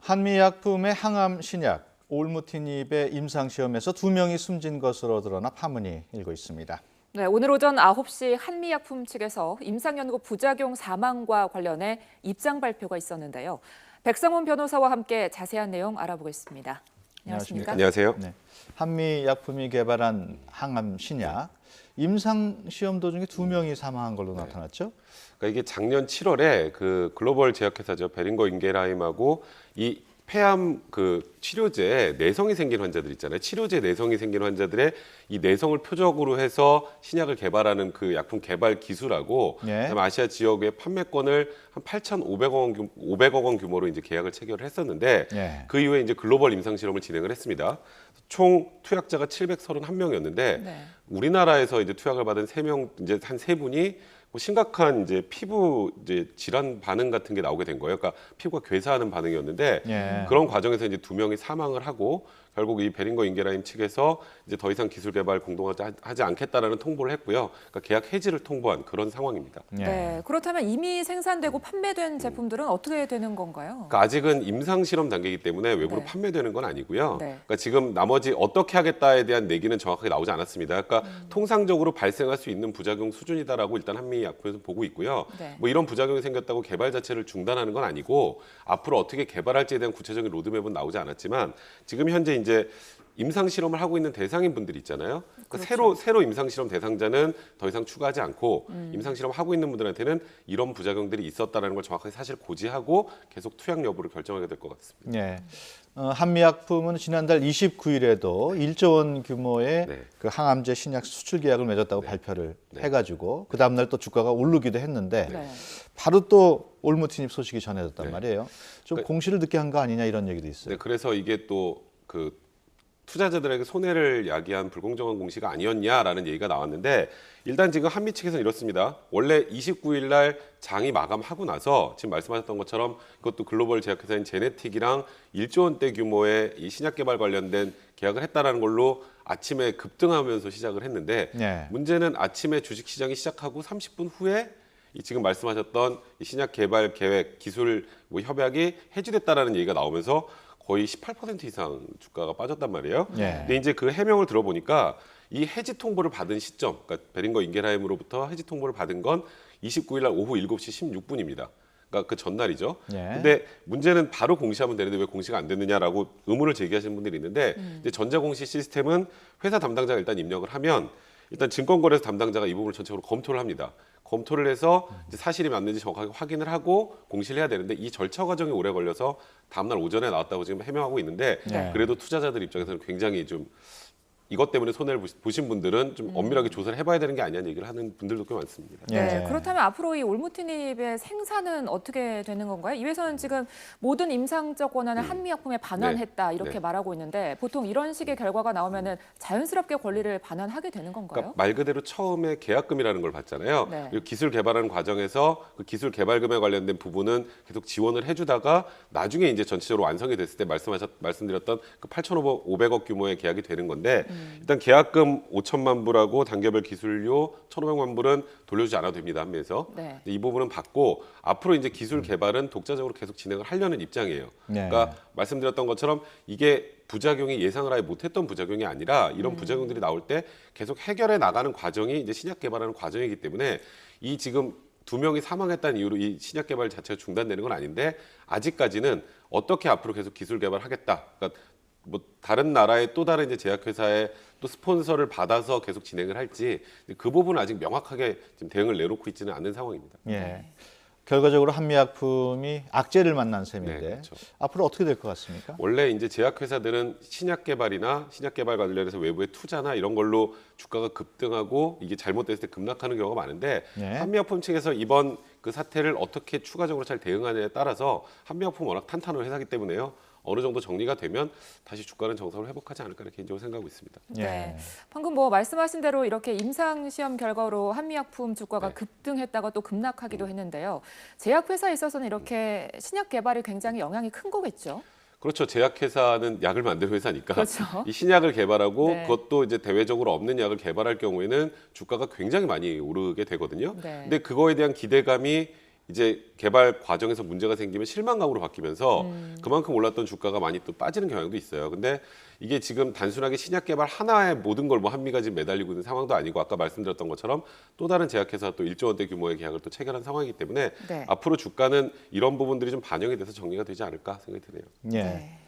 한미약품의 항암 신약 올무티닙의 임상시험에서 2명이 숨진 것으로 드러나 파문이 일고 있습니다. 네, 오늘 오전 9시 한미약품 측에서 임상연고 부작용 사망과 관련해 입장 발표가 있었는데요. 백상훈 변호사와 함께 자세한 내용 알아보겠습니다. 안녕하십니까? 안녕하세요. 네. 한미약품이 개발한 항암 신약 임상시험 도중에 2명이 사망한 걸로 나타났죠? 그러니까 이게 작년 7월에 그 글로벌 제약회사죠. 베링거 인겔하임하고 이 폐암 그 치료제에 내성이 생긴 환자들 있잖아요. 치료제 내성이 생긴 환자들의 이 내성을 표적으로 해서 신약을 개발하는 그 약품 개발 기술하고 그다음에 아시아 지역의 판매권을 한 8,500억 원 규모로 이제 계약을 체결을 했었는데 그 이후에 이제 글로벌 임상 실험을 진행을 했습니다. 총 투약자가 731명이었는데 우리나라에서 이제 투약을 받은 3명 이제 한 3분이 뭐 심각한 이제 피부 이제 질환 반응 같은 게 나오게 된 거예요. 그러니까 피부가 괴사하는 반응이었는데 그런 과정에서 이제 2명이 사망을 하고 결국 이 베링거 인겔하임 측에서 이제 더 이상 기술 개발 공동하지 않겠다라는 통보를 했고요. 그러니까 계약 해지를 통보한 그런 상황입니다. 네, 그렇다면 이미 생산되고 판매된 제품들은 어떻게 되는 건가요? 그러니까 아직은 임상 실험 단계이기 때문에 외부로 판매되는 건 아니고요. 네. 그러니까 지금 나머지 어떻게 하겠다에 대한 내기는 정확하게 나오지 않았습니다. 그러니까 통상적으로 발생할 수 있는 부작용 수준이다라고 일단 한미약품에서 보고 있고요. 뭐 이런 부작용이 생겼다고 개발 자체를 중단하는 건 아니고 앞으로 어떻게 개발할지에 대한 구체적인 로드맵은 나오지 않았지만 지금 현재 이제 임상 실험을 하고 있는 대상인 분들이 있잖아요. 그러니까 새로 임상 실험 대상자는 더 이상 추가하지 않고 임상 실험 하고 있는 분들한테는 이런 부작용들이 있었다라는 걸 정확하게 사실 고지하고 계속 투약 여부를 결정하게 될 것 같습니다. 네. 한미약품은 지난달 29일에도 1조 원 규모의 그 항암제 신약 수출 계약을 맺었다고 발표를 해가지고 그 다음 날 또 주가가 오르기도 했는데 바로 또 올무티닙 소식이 전해졌단 말이에요. 좀 그러니까, 공시를 늦게 한 거 아니냐 이런 얘기도 있어요. 네, 그래서 이게 또 그 투자자들에게 손해를 야기한 불공정한 공시가 아니었냐라는 얘기가 나왔는데 일단 지금 한미 측에서는 이렇습니다. 원래 29일 날 장이 마감하고 나서 지금 말씀하셨던 것처럼 그것도 글로벌 제약회사인 제네틱이랑 1조 원대 규모의 이 신약 개발 관련된 계약을 했다라는 걸로 아침에 급등하면서 시작을 했는데 문제는 아침에 주식시장이 시작하고 30분 후에 이 지금 말씀하셨던 이 신약 개발 계획 기술 뭐 협약이 해지됐다라는 얘기가 나오면서 거의 18% 이상 주가가 빠졌단 말이에요. 근데 이제 그 해명을 들어보니까 이 해지 통보를 받은 시점, 그러니까 베링거 인겔하임으로부터 해지 통보를 받은 건 29일 날 오후 7시 16분입니다. 그러니까 그 전날이죠. 근데 문제는 바로 공시하면 되는데 왜 공시가 안 됐느냐라고 의문을 제기하시는 분들이 있는데 이제 전자공시 시스템은 회사 담당자가 일단 입력을 하면 일단 증권거래소 담당자가 이 부분을 전체적으로 검토를 합니다. 검토를 해서 이제 사실이 맞는지 정확하게 확인을 하고 공시를 해야 되는데 이 절차 과정이 오래 걸려서 다음날 오전에 나왔다고 지금 해명하고 있는데 그래도 투자자들 입장에서는 굉장히 좀 이것 때문에 손해를 보신 분들은 좀 엄밀하게 조사를 해봐야 되는 게 아니냐는 얘기를 하는 분들도 꽤 많습니다. 네, 그렇다면 앞으로 이 올무티닙의 생산은 어떻게 되는 건가요? 이 회사는 지금 모든 임상적 권한을 한미약품에 반환했다 이렇게 말하고 있는데 보통 이런 식의 결과가 나오면은 자연스럽게 권리를 반환하게 되는 건가요? 그러니까 말 그대로 처음에 계약금이라는 걸 받잖아요. 그리고 기술 개발하는 과정에서 그 기술 개발금에 관련된 부분은 계속 지원을 해주다가 나중에 이제 전체적으로 완성이 됐을 때 말씀드렸던 그 8,500억 규모의 계약이 되는 건데 일단 계약금 5천만 불하고 단계별 기술료 1,500만 불은 돌려주지 않아도 됩니다. 한미에서. 이 부분은 받고 앞으로 이제 기술 개발은 독자적으로 계속 진행을 하려는 입장이에요. 그러니까 말씀드렸던 것처럼 이게 부작용이 예상을 아예 못했던 부작용이 아니라 이런 부작용들이 나올 때 계속 해결해 나가는 과정이 이제 신약 개발하는 과정이기 때문에 이 지금 2명이 사망했다는 이유로 이 신약 개발 자체가 중단되는 건 아닌데 아직까지는 어떻게 앞으로 계속 기술 개발하겠다. 그러니까 뭐 다른 나라의 또 다른 이제 제약회사의 또 스폰서를 받아서 계속 진행을 할지 그 부분은 아직 명확하게 지금 대응을 내놓고 있지는 않은 상황입니다. 결과적으로 한미약품이 악재를 만난 셈인데 앞으로 어떻게 될 것 같습니까? 원래 이제 제약회사들은 신약 개발이나 신약 개발 관련해서 외부의 투자나 이런 걸로 주가가 급등하고 이게 잘못됐을 때 급락하는 경우가 많은데 한미약품 측에서 이번 그 사태를 어떻게 추가적으로 잘 대응하느냐에 따라서 한미약품 워낙 탄탄한 회사이기 때문에요. 어느 정도 정리가 되면 다시 주가는 정상으로 회복하지 않을까 개인적으로 생각하고 있습니다. 방금 뭐 말씀하신 대로 이렇게 임상 시험 결과로 한미약품 주가가 급등했다가 또 급락하기도 했는데요. 제약회사에 있어서는 이렇게 신약 개발이 굉장히 영향이 큰 거겠죠? 그렇죠. 제약회사는 약을 만드는 회사니까 이 신약을 개발하고 그것도 이제 대외적으로 없는 약을 개발할 경우에는 주가가 굉장히 많이 오르게 되거든요. 근데 그거에 대한 기대감이 이제 개발 과정에서 문제가 생기면 실망감으로 바뀌면서 그만큼 올랐던 주가가 많이 또 빠지는 경향도 있어요. 근데 이게 지금 단순하게 신약 개발 하나의 모든 걸 뭐 한미가 지금 매달리고 있는 상황도 아니고 아까 말씀드렸던 것처럼 또 다른 제약회사 또 1조 원대 규모의 계약을 또 체결한 상황이기 때문에 네. 앞으로 주가는 이런 부분들이 좀 반영이 돼서 정리가 되지 않을까 생각이 드네요. 예. 네.